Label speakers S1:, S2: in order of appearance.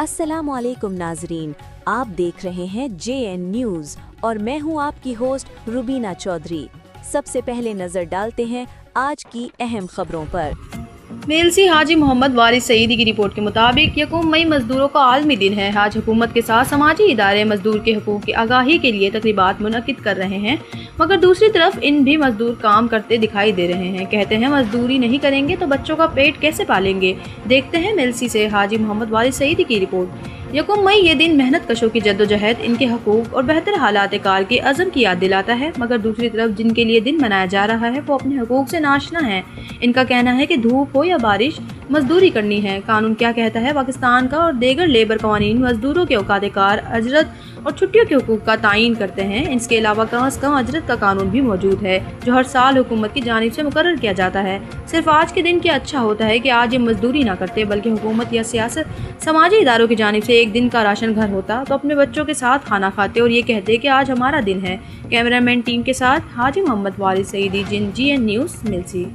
S1: अस्सलाम वालेकुम नाजरीन, आप देख रहे हैं JN न्यूज़ और मैं हूं आपकी होस्ट रुबीना चौधरी। सबसे पहले नजर डालते हैं आज की अहम खबरों पर।
S2: मेलसी हाजी मोहम्मद वारिस सईदी की रिपोर्ट के मुताबिक 1 मई मजदूरों का आलमी दिन है। आज हुकूमत के साथ समाजी इदारे मजदूर के हकूक़ की आगाही के लिए तकरीबात मुनक्किद कर रहे हैं, मगर दूसरी तरफ इन भी मजदूर काम करते दिखाई दे रहे हैं। कहते हैं मजदूरी नहीं करेंगे तो बच्चों का पेट कैसे पालेंगे। देखते हैं मेलसी से हाजी मोहम्मद वारिस सईदी की रिपोर्ट। 1 मई ये दिन मेहनत कशों की जद्दोजहद, इनके हकूक़ और बेहतर हालात कार के अज़म की याद दिलाता है, मगर दूसरी तरफ जिनके लिए दिन मनाया जा रहा है वो अपने हकूक़ से नाशना है। इनका कहना है कि धूप हो या बारिश मजदूरी करनी है। कानून क्या कहता है? पाकिस्तान का और दीगर लेबर कवानीन मजदूरों के औकात कार, अजरत और छुट्टियों के हकूक़ का तायीन करते हैं। इसके अलावा कम अज़ कम अजरत का कानून भी मौजूद है जो हर साल हुकूमत की जानिब से मुकर्रर किया जाता है। सिर्फ आज के दिन क्या अच्छा होता है कि आज ये मजदूरी ना करते, बल्कि हुकूमत या सियासत समाजी इदारों की जानिब से एक दिन का राशन घर होता तो अपने बच्चों के साथ खाना खाते और ये कहते कि आज हमारा दिन है। कैमरामैन टीम के साथ हाजी मोहम्मद वारिस सईदी, JN न्यूज़, मेलसी।